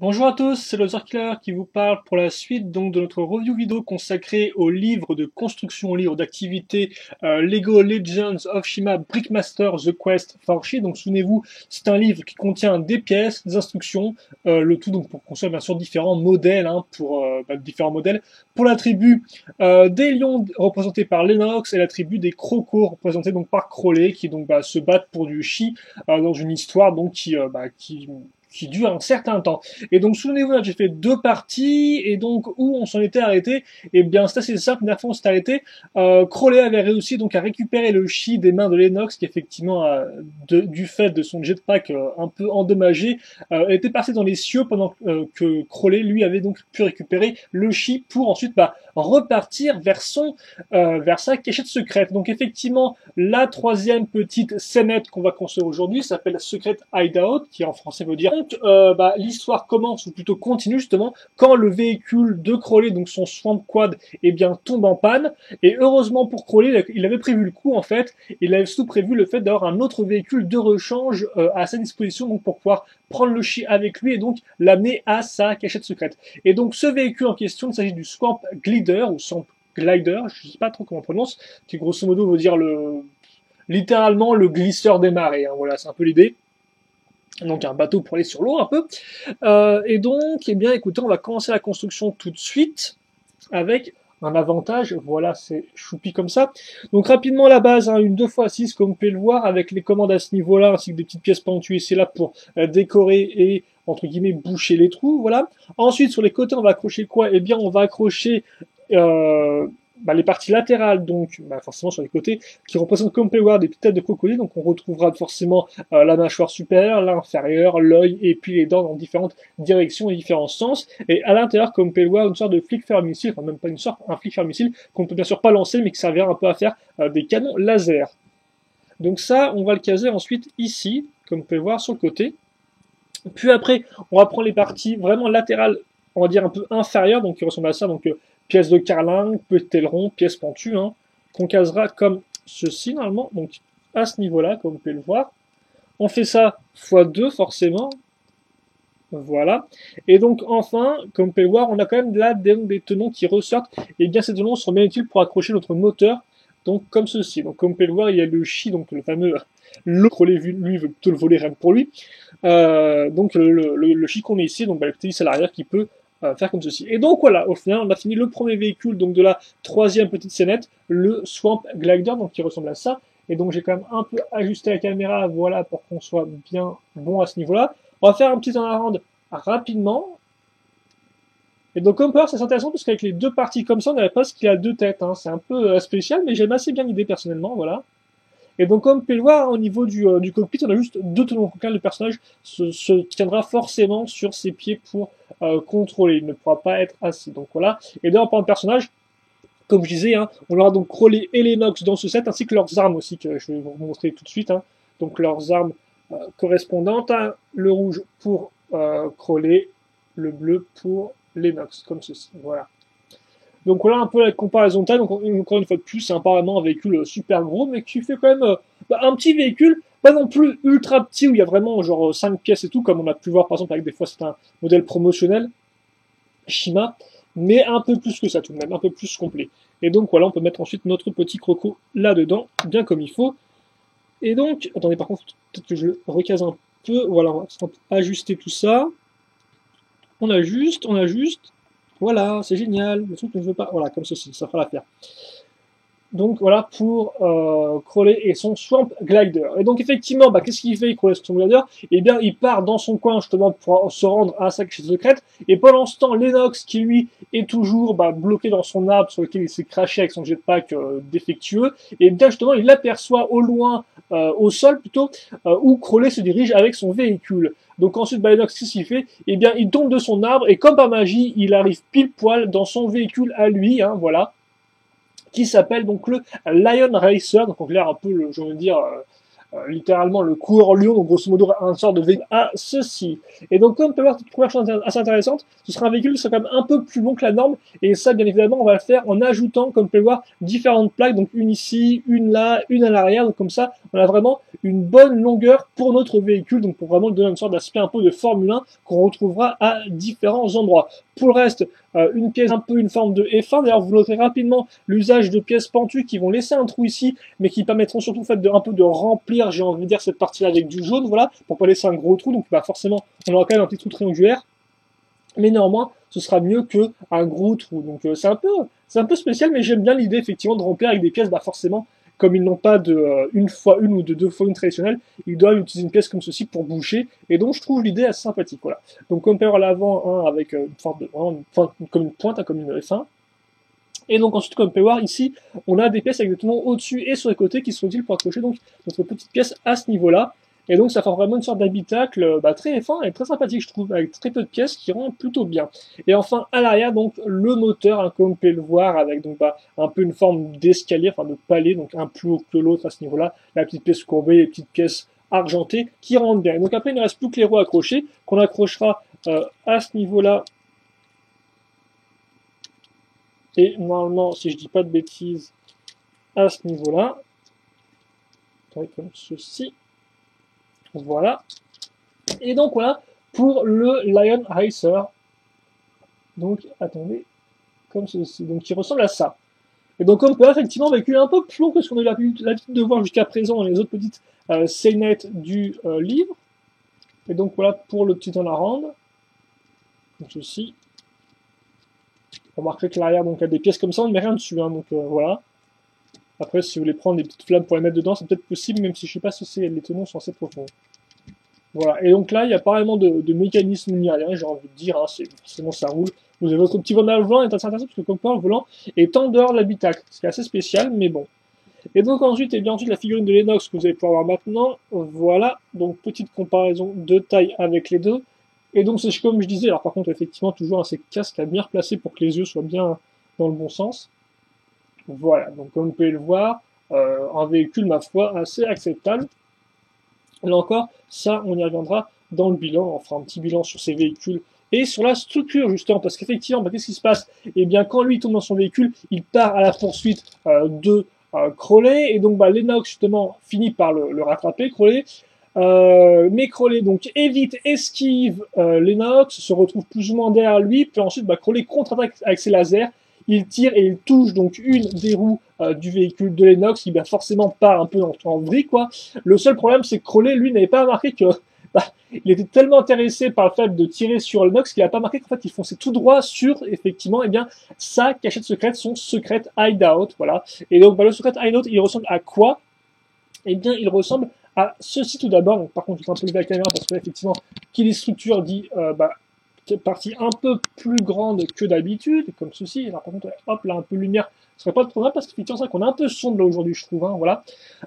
Bonjour à tous, c'est le Killer qui vous parle pour la suite donc de notre review vidéo consacrée au livre de construction, au livre d'activité Lego Legends of Shima Brickmaster The Quest for She. Donc souvenez-vous, c'est un livre qui contient des pièces, des instructions, le tout donc pour construire bien sûr différents modèles, pour différents modèles. Pour la tribu des lions représentés par Lennox et la tribu des crocos représentés donc par Crowley qui donc se battent pour du chi dans une histoire donc qui dure un certain temps. Et donc, souvenez-vous, là, j'ai fait deux parties, et donc, où on s'en était arrêté, eh bien, c'est assez simple, la fois on s'est arrêté, Crowley avait réussi donc à récupérer le chi des mains de Lennox, qui effectivement, du fait de son jetpack un peu endommagé, était passé dans les cieux pendant que Crowley, lui, avait donc pu récupérer le chi pour ensuite, repartir vers sa cachette secrète. Donc, effectivement, la troisième petite scénette qu'on va construire aujourd'hui s'appelle Secret Hideout, qui en français veut dire l'histoire commence, ou plutôt continue justement, quand le véhicule de Crowley, donc son Swamp Quad, tombe en panne. Et heureusement pour Crowley, il avait prévu le coup en fait. Il avait surtout prévu le fait d'avoir un autre véhicule de rechange à sa disposition, donc pour pouvoir prendre le chi avec lui et donc l'amener à sa cachette secrète. Et donc ce véhicule en question, il s'agit du Swamp Glider ou Swamp Glider, je sais pas trop comment on prononce, qui grosso modo veut dire littéralement le glisseur des marées. Voilà, c'est un peu l'idée. Donc un bateau pour aller sur l'eau un peu. Et donc, écoutez, on va commencer la construction tout de suite avec un avantage. Voilà, c'est choupi comme ça. Donc rapidement la base, une 2x6 comme vous pouvez le voir, avec les commandes à ce niveau-là, ainsi que des petites pièces pentuées, c'est là pour décorer et entre guillemets boucher les trous. Voilà. Ensuite, sur les côtés, on va accrocher quoi? On va accrocher les parties latérales, donc forcément sur les côtés, qui représentent comme peut voir des petites têtes de crocodile. Donc on retrouvera forcément la mâchoire supérieure, l'inférieure, l'œil et puis les dents dans différentes directions et différents sens. Et à l'intérieur, comme peut voir, une sorte de flic-fire-missile, enfin même pas une sorte, un flic-fire-missile qu'on ne peut bien sûr pas lancer, mais qui servira un peu à faire des canons laser. Donc ça, on va le caser ensuite ici, comme vous pouvez voir sur le côté. Puis après, on va prendre les parties vraiment latérales, on va dire un peu inférieures, donc qui ressemblent à ça, donc pièce de carlingue, petit aileron, pièce pentue, qu'on casera comme ceci normalement, donc à ce niveau-là, comme vous pouvez le voir. On fait ça x2 forcément, voilà. Et donc enfin, comme vous pouvez le voir, on a quand même là des tenons qui ressortent, et bien ces tenons seront bien utiles pour accrocher notre moteur, donc comme ceci. Donc comme vous pouvez le voir, il y a le chi, donc le fameux l'autre lui veut plutôt le voler rien que pour lui. Donc le chi qu'on met ici, donc le petit à l'arrière qui peut faire comme ceci. Et donc voilà, au final, on a fini le premier véhicule donc de la troisième petite scénette, le Swamp Glider, donc qui ressemble à ça. Et donc j'ai quand même un peu ajusté la caméra, voilà, pour qu'on soit bien bon à ce niveau-là. On va faire un petit turnaround rapidement. Et donc comme peut c'est intéressant parce qu'avec les deux parties comme ça, on n'avait pas ce qu'il a deux têtes. C'est un peu spécial, mais j'aime assez bien l'idée personnellement, voilà. Et donc, comme vous pouvez le voir, au niveau du cockpit, on a juste deux tenons. Donc là, le personnage se tiendra forcément sur ses pieds pour contrôler. Il ne pourra pas être assis. Donc voilà. Et d'ailleurs, par le personnage, comme je disais, on aura donc Crowley et Lennox dans ce set, ainsi que leurs armes aussi, que je vais vous montrer tout de suite. Donc leurs armes correspondantes. Le rouge pour Crowley, le bleu pour Lennox, comme ceci. Voilà. Donc voilà un peu la comparaison de taille. Donc encore une fois de plus, c'est apparemment un véhicule super gros, mais qui fait quand même un petit véhicule, pas non plus ultra petit où il y a vraiment genre 5 pièces et tout, comme on a pu voir par exemple avec des fois c'est un modèle promotionnel Shima, mais un peu plus que ça tout de même, un peu plus complet. Et donc voilà, on peut mettre ensuite notre petit croco là-dedans, bien comme il faut. Et donc, attendez par contre, peut-être que je le recase un peu, voilà, on va ajuster tout ça. On ajuste, on ajuste. Voilà, c'est génial. Le truc ne veut pas. Voilà, comme ceci, ça fera l'affaire. Donc voilà pour Crowley et son Swamp Glider. Et donc effectivement, qu'est-ce qu'il fait Crowley et son Glider? Il part dans son coin justement pour se rendre à sa cachette secrète. Et pendant ce temps, Lennox, qui lui est toujours bloqué dans son arbre sur lequel il s'est craché avec son jetpack défectueux, et bien justement, il l'aperçoit au loin, au sol plutôt, où Crowley se dirige avec son véhicule. Donc ensuite, Lennox, qu'est-ce qu'il fait? Il tombe de son arbre et comme par magie, il arrive pile poil dans son véhicule à lui, qui s'appelle donc le Lion Racer, donc on l'air un peu, je veux dire, littéralement le coureur lion, donc grosso modo un sort de véhicule à ceci. Et donc comme on peut voir, cette première chose assez intéressante, ce sera un véhicule qui sera quand même un peu plus long que la norme, et ça bien évidemment on va le faire en ajoutant, comme on peut le voir, différentes plaques, donc une ici, une là, une à l'arrière, donc comme ça on a vraiment une bonne longueur pour notre véhicule, donc pour vraiment donner une sorte d'aspect un peu de Formule 1 qu'on retrouvera à différents endroits. Pour le reste, une pièce un peu une forme de F1, d'ailleurs vous noterez rapidement l'usage de pièces pentues qui vont laisser un trou ici, mais qui permettront surtout en fait, un peu de remplir, j'ai envie de dire, cette partie-là avec du jaune, voilà, pour pas laisser un gros trou, donc bah, forcément on aura quand même un petit trou triangulaire, mais néanmoins ce sera mieux qu'un gros trou, donc c'est un peu spécial, mais j'aime bien l'idée effectivement de remplir avec des pièces, bah forcément, comme ils n'ont pas de une fois une ou de deux fois une traditionnelle, ils doivent utiliser une pièce comme ceci pour boucher, et donc je trouve l'idée assez sympathique, voilà. Donc comme à l'avant, hein, avec une forme de, comme une pointe, hein, comme une F1, et donc ensuite, comme on peut voir ici, on a des pièces exactement au-dessus et sur les côtés qui sont utiles pour accrocher donc notre petite pièce à ce niveau-là. Et donc ça fait vraiment une sorte d'habitacle très fin et très sympathique, je trouve, avec très peu de pièces qui rendent plutôt bien. Et enfin à l'arrière, donc le moteur, hein, comme on peut le voir, avec donc un peu une forme d'escalier, enfin de palier, donc un plus haut que l'autre à ce niveau-là, la petite pièce courbée, les petites pièces argentées qui rendent bien. Et donc après il ne reste plus que les roues accrochées, qu'on accrochera à ce niveau-là. Et normalement, si je dis pas de bêtises, à ce niveau-là, comme ceci, voilà. Et donc voilà, pour le Lion Racer, donc attendez, comme ceci, donc qui ressemble à ça. Et donc on peut effectivement véhiculer un peu plus long que ce qu'on a eu l'habitude de voir jusqu'à présent dans les autres petites scénettes du livre. Et donc voilà pour le petit Onarand, comme ceci. Remarquez que l'arrière donc a des pièces comme ça, on ne met rien dessus, hein, donc voilà. Après, si vous voulez prendre des petites flammes pour les mettre dedans, c'est peut-être possible, même si je sais pas si les tenons sont assez profonds. Voilà. Et donc là, il n'y a pas vraiment de mécanisme ni rien, j'ai envie de dire, hein, forcément ça roule. Vous avez votre petit volant, le volant est assez intéressant parce que comme quoi le volant est en dehors de l'habitacle, ce qui est assez spécial, mais bon. Et donc ensuite, et bien ensuite la figurine de Lennox que vous allez pouvoir voir maintenant, voilà. Donc petite comparaison de taille avec les deux. Et donc c'est comme je disais, alors par contre effectivement toujours un ces casques à bien replacer pour que les yeux soient bien dans le bon sens. Voilà, donc comme vous pouvez le voir, un véhicule, ma foi, assez acceptable. Là encore, ça, on y reviendra dans le bilan, on fera un petit bilan sur ces véhicules et sur la structure, justement, parce qu'effectivement, qu'est-ce qui se passe? Eh bien, quand lui tombe dans son véhicule, il part à la poursuite de Crowley, et donc Lennox, justement, finit par le rattraper, Crowley. Mais Crowley donc évite, esquive Lennox, se retrouve plus ou moins derrière lui, puis ensuite Crowley contre-attaque avec ses lasers, il tire et il touche donc une des roues du véhicule de Lennox, qui forcément part un peu en vrille, quoi. Le seul problème, c'est que Crowley, lui, n'avait pas remarqué que il était tellement intéressé par le fait de tirer sur Lennox qu'il n'a pas remarqué qu'en fait il fonçait tout droit sur effectivement sa cachette secrète, son secret hideout, voilà. Et donc le secret hideout, il ressemble à quoi? Eh bien, il ressemble à ceci tout d'abord. Donc, par contre, je vais un peu lever la caméra parce que effectivement, qui les structures dit partie un peu plus grande que d'habitude, comme ceci. Alors, par contre, hop, là, un peu de lumière, ce serait pas de problème parce qu'effectivement, c'est vrai qu'on est un peu sombre là aujourd'hui, je trouve, hein, voilà.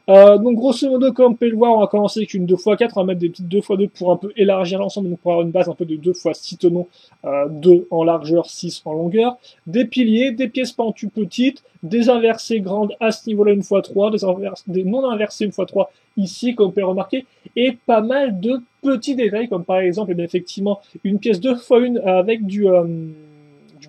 Donc, grosso modo, comme on peut le voir, on va commencer avec une 2x4, on va mettre des petites 2x2 pour un peu élargir l'ensemble, donc pour avoir une base un peu de 2x6 tenons, 2 en largeur, 6 en longueur, des piliers, des pièces pentues petites, des inversées grandes à ce niveau-là une fois 3, des non inversées une fois 3 ici, comme on peut remarquer, et pas mal de petits détails, comme par exemple, effectivement, une pièce 2x1 avec du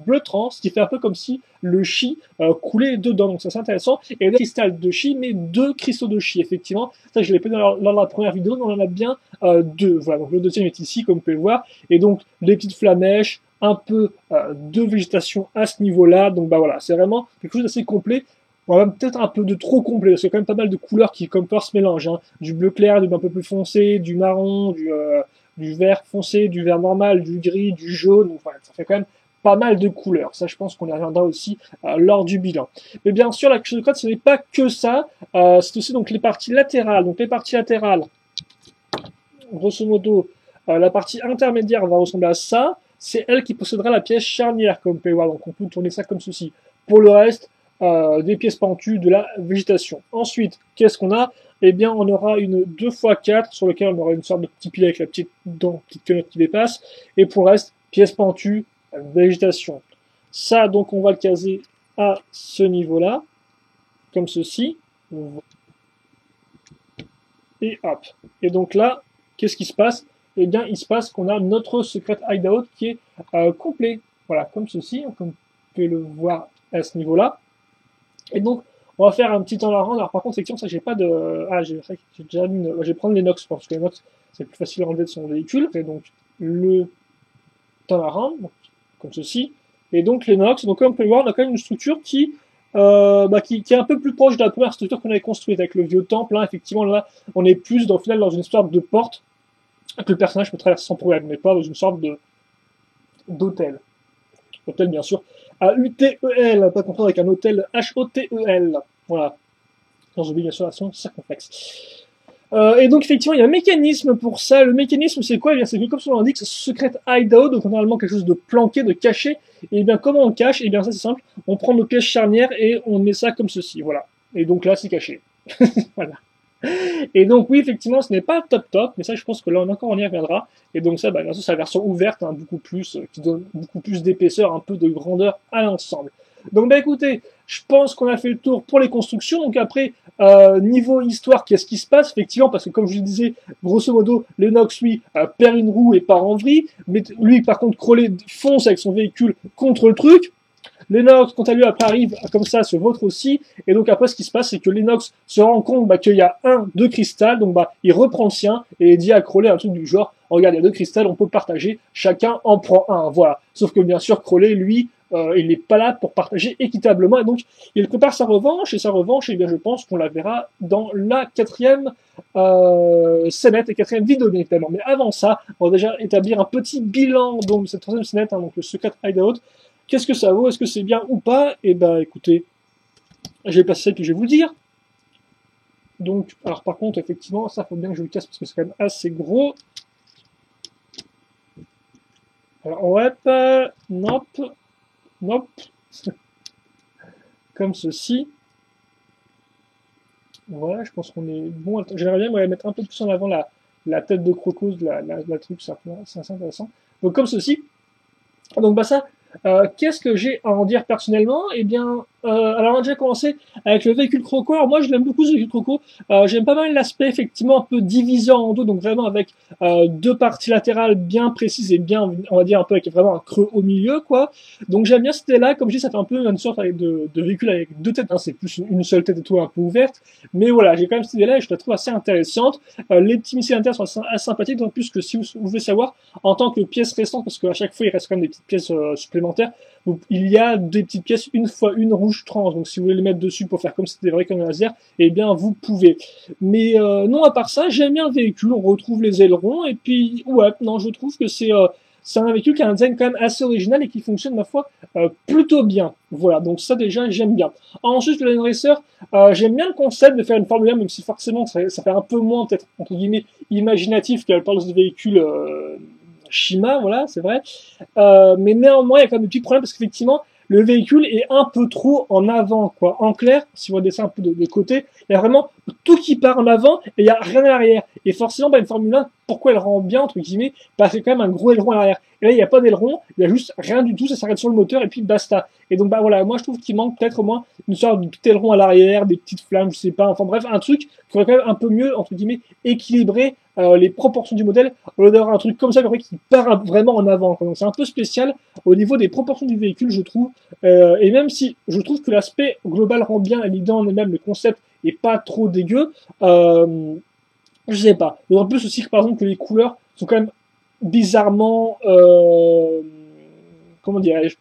bleu trans, ce qui fait un peu comme si le chi coulait dedans, donc ça c'est intéressant, et des cristal de chi, mais 2 cristaux de chi, effectivement, ça je l'ai fait lors de la première vidéo, mais on en a bien 2, voilà, donc le deuxième est ici, comme vous pouvez le voir, et donc les petites flamèches, un peu de végétation à ce niveau-là, donc voilà, c'est vraiment quelque chose d'assez complet. On va peut-être un peu de trop complet, parce qu'il y a quand même pas mal de couleurs qui comme peur se mélangent, hein. Du bleu clair, du un peu plus foncé, du marron, du vert foncé, du vert normal, du gris, du jaune, enfin, ça fait quand même pas mal de couleurs. Ça, je pense qu'on y reviendra aussi lors du bilan. Mais bien sûr, la carte de code, ce n'est pas que ça, c'est aussi donc les parties latérales. Donc les parties latérales, grosso modo, la partie intermédiaire va ressembler à ça. C'est elle qui possédera la pièce charnière, comme vous pouvez voir. Donc on peut tourner ça comme ceci. Pour le reste, des pièces pentues, de la végétation. Ensuite, qu'est-ce qu'on a? Eh bien, on aura une 2x4 sur lequel on aura une sorte de petit pied avec la petite dent, petite quenotte qui dépasse. Et pour le reste, pièces pentues, végétation. Ça, donc, on va le caser à ce niveau-là, comme ceci. et hop. Et donc là, qu'est-ce qui se passe? Eh bien, il se passe qu'on a notre secret hideout qui est complet. Voilà, comme ceci, comme vous pouvez le voir à ce niveau-là. Et donc, on va faire un petit temps à rendre. Alors par contre, section, ça j'ai pas de... Ah, j'ai déjà mis je vais prendre les Nox, parce que les Nox, c'est plus facile à enlever de son véhicule. Et donc, le temps à rendre, comme ceci. Et donc les Nox, donc comme on peut le voir, on a quand même une structure qui qui est un peu plus proche de la première structure qu'on avait construite avec le vieux temple. Là, effectivement, là, on est plus au final dans une sorte de porte que le personnage peut traverser sans problème, mais pas dans une sorte de d'hôtel. Hôtel, bien sûr, A-U-T-E-L, pas confondre avec un hôtel H-O-T-E-L. Voilà. Sans oublier, bien sûr, la son circonflexe. Et donc, effectivement, il y a un mécanisme pour ça. Le mécanisme, c'est quoi? Eh bien, c'est que, comme son nom l'indique, c'est secret hideout, donc normalement quelque chose de planqué, de caché. Et bien, comment on cache? Eh bien, ça, c'est simple. On prend nos pièces charnières et on met ça comme ceci. Voilà. Et donc là, c'est caché. Voilà. Et donc oui, effectivement, ce n'est pas top, mais ça, je pense que là, on y reviendra. Et donc ça, bien sûr, c'est la version ouverte, hein, beaucoup plus, qui donne beaucoup plus d'épaisseur, un peu de grandeur à l'ensemble. Donc écoutez, je pense qu'on a fait le tour pour les constructions. Donc après, niveau histoire, qu'est-ce qui se passe? Effectivement, parce que comme je le disais, grosso modo, Lennox, lui, perd une roue et part en vrille. Mais lui, par contre, Crowley fonce avec son véhicule contre le truc. Lennox, quant à lui, après arrive comme ça, se vautre aussi. Et donc après, ce qui se passe, c'est que Lennox se rend compte qu'il y a deux cristal. Donc il reprend le sien et dit à Crowley un truc du genre, regarde, il y a deux cristals, on peut partager, chacun en prend un. Voilà. Sauf que bien sûr, Crowley, lui, il n'est pas là pour partager équitablement. Et donc, il prépare sa revanche. Et sa revanche, eh bien, je pense qu'on la verra dans la quatrième scénette et quatrième vidéo, bien évidemment. Mais avant ça, on va déjà établir un petit bilan donc, de cette troisième scénette, hein, donc le Secret Hideout. Qu'est-ce que ça vaut? Est-ce que c'est bien ou pas? Eh ben, écoutez, j'ai passé celle que je vais vous dire. Donc, alors par contre, effectivement, ça faut bien que je le casse parce que c'est quand même assez gros. Alors, ouais, nope, comme ceci. Voilà, je pense qu'on est bon. J'aimerais bien mettre un peu plus en avant la tête de crocos, la truc, c'est assez intéressant. Donc comme ceci. Donc ça, qu'est-ce que j'ai à en dire personnellement? Eh bien, alors on a déjà commencé avec le véhicule croco. Alors moi, je l'aime beaucoup ce véhicule croco. J'aime pas mal l'aspect effectivement un peu divisé en deux, donc vraiment avec deux parties latérales bien précises et bien, on va dire un peu avec vraiment un creux au milieu, quoi. Donc j'aime bien cette idée-là. Comme je dis, ça fait un peu une sorte de véhicule avec deux têtes. Hein. C'est plus une seule tête et tout un peu ouverte. Mais voilà, j'ai quand même cette idée-là et je la trouve assez intéressante. Les petits missiles intérieurs sont assez sympathiques, d'autant plus que si vous voulez savoir, en tant que pièce restante, parce qu'à chaque fois il reste quand même des petites pièces supplémentaires, donc, il y a des petites pièces, une fois une rouge trans, donc si vous voulez les mettre dessus pour faire comme si c'était vrai comme un laser, eh bien vous pouvez. Mais non, à part ça, j'aime bien le véhicule, on retrouve les ailerons, et puis ouais, non, je trouve que c'est un véhicule qui a un design quand même assez original et qui fonctionne, ma foi, plutôt bien. Voilà, donc ça déjà, j'aime bien. Ensuite, le Land Racer, j'aime bien le concept de faire une Formule 1, même si forcément ça fait un peu moins, peut-être, entre guillemets, imaginatif qu'elle parle de véhicule Shima, voilà, c'est vrai. Mais néanmoins, il y a quand même des petits problèmes parce qu'effectivement, le véhicule est un peu trop en avant, quoi. En clair, si vous dessinez un peu de côté, il y a vraiment tout qui part en avant et il y a rien à l'arrière. Et forcément, une Formule 1, pourquoi elle rend bien, entre guillemets, c'est quand même un gros aileron à l'arrière. Et là, il n'y a pas d'aileron, il y a juste rien du tout, ça s'arrête sur le moteur et puis basta. Et donc, voilà, moi, je trouve qu'il manque peut-être au moins une sorte de petit aileron à l'arrière, des petites flammes, je sais pas, enfin bref, un truc qui aurait quand même un peu mieux, entre guillemets, équilibré les proportions du modèle, au lieu d'avoir un truc comme ça, qui part vraiment en avant, quoi. Donc, c'est un peu spécial au niveau des proportions du véhicule, je trouve. Et même si je trouve que l'aspect global rend bien, l'idée en elle-même, le concept est pas trop dégueu, je sais pas. En plus aussi que par exemple que les couleurs sont quand même bizarrement, comment dirais-je,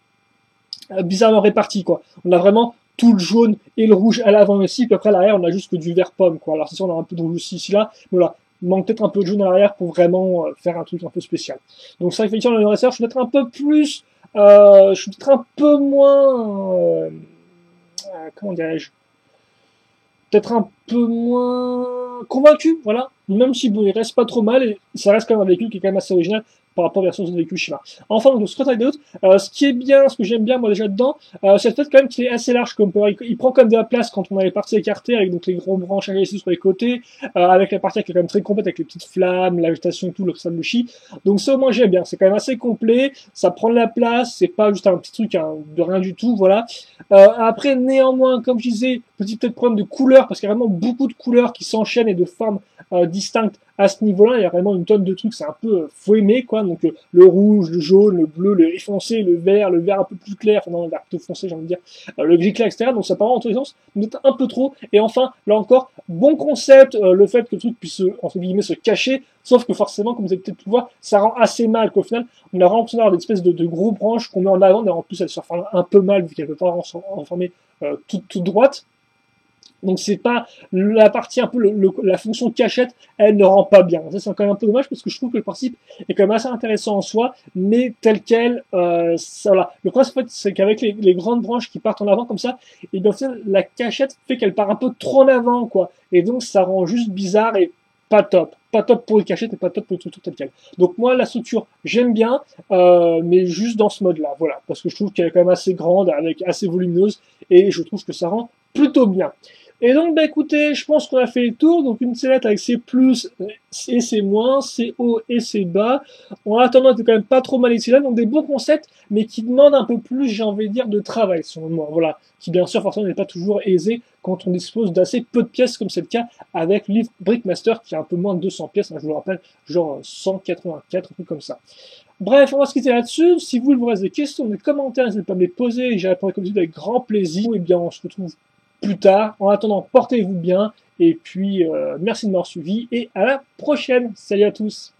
bizarrement réparties, quoi. On a vraiment tout le jaune et le rouge à l'avant aussi, puis après à l'arrière on a juste que du vert pomme, quoi. Alors c'est sûr on a un peu de rouge ici là, mais voilà. Il manque peut-être un peu de jaune à l'arrière pour vraiment faire un truc un peu spécial. Donc ça, effectivement, le RSR, je suis peut-être un peu plus, je suis peut-être un peu moins, comment dirais-je, peut-être un peu moins convaincu, voilà. Même si bon, il reste pas trop mal, et ça reste quand même un véhicule qui est quand même assez original par rapport aux versions de véhicules Shima. Enfin, donc, le Scott Rider, ce qui est bien, ce que j'aime bien moi déjà dedans, c'est le fait quand même qu'il est assez large comme il prend comme de la place quand on a les parties écartées avec donc les gros branches ici sur les côtés, avec la partie qui est quand même très complète avec les petites flammes, la végétation et tout, le cristal de chi. Donc ça au moins j'aime bien, c'est quand même assez complet, ça prend de la place, c'est pas juste un petit truc hein, de rien du tout, voilà. Après néanmoins, comme je disais, petit peut-être problème de couleur parce qu'il y a vraiment beaucoup de couleurs qui s'enchaînent et de formes distinctes à ce niveau-là. Il y a vraiment une tonne de trucs, c'est un peu faut aimer quoi. Donc le rouge, le jaune, le bleu, le foncé, le vert un peu plus clair, enfin non, le vert plutôt foncé, j'ai envie de dire, le gris clair, etc. Donc ça part en tous les sens, peut-être un peu trop. Et enfin, là encore, bon concept, le fait que le truc puisse entre guillemets se cacher, sauf que forcément, comme vous avez peut-être pu voir, ça rend assez mal qu'au final, on a vraiment l'impression d'avoir des espèces de gros branches qu'on met en avant, et en plus elles se reforment un peu mal vu qu'elles ne peuvent pas en former toute droite. Donc c'est pas la partie un peu la fonction cachette, elle ne rend pas bien. Ça c'est quand même un peu dommage parce que je trouve que le principe est quand même assez intéressant en soi, mais tel quel, ça, voilà. Le principe en fait, c'est qu'avec les grandes branches qui partent en avant comme ça, et bien la cachette fait qu'elle part un peu trop en avant quoi, et donc ça rend juste bizarre et pas top. Pas top pour les cachettes et pas top pour le truc tel quel. Donc moi la structure j'aime bien, mais juste dans ce mode-là, voilà, parce que je trouve qu'elle est quand même assez grande, avec assez volumineuse, et je trouve que ça rend plutôt bien. Et donc, bah écoutez, je pense qu'on a fait le tour. Donc, une sellette avec ses plus et ses moins, ses hauts et ses bas. En attendant, c'est quand même pas trop mal excellent. Donc, des bons concepts, mais qui demandent un peu plus, j'ai envie de dire, de travail, selon moi. Voilà. Qui, bien sûr, forcément, n'est pas toujours aisé quand on dispose d'assez peu de pièces, comme c'est le cas avec le livre Brickmaster, qui a un peu moins de 200 pièces, hein, je vous le rappelle, genre 184, un truc comme ça. Bref, on va se quitter là-dessus. Si vous, il vous reste des questions, des commentaires, n'hésitez pas à me les poser et j'y répondrai comme d'habitude avec grand plaisir. Et bien, on se retrouve plus tard. En attendant, portez-vous bien. Et puis, merci de m'avoir suivi et à la prochaine. Salut à tous.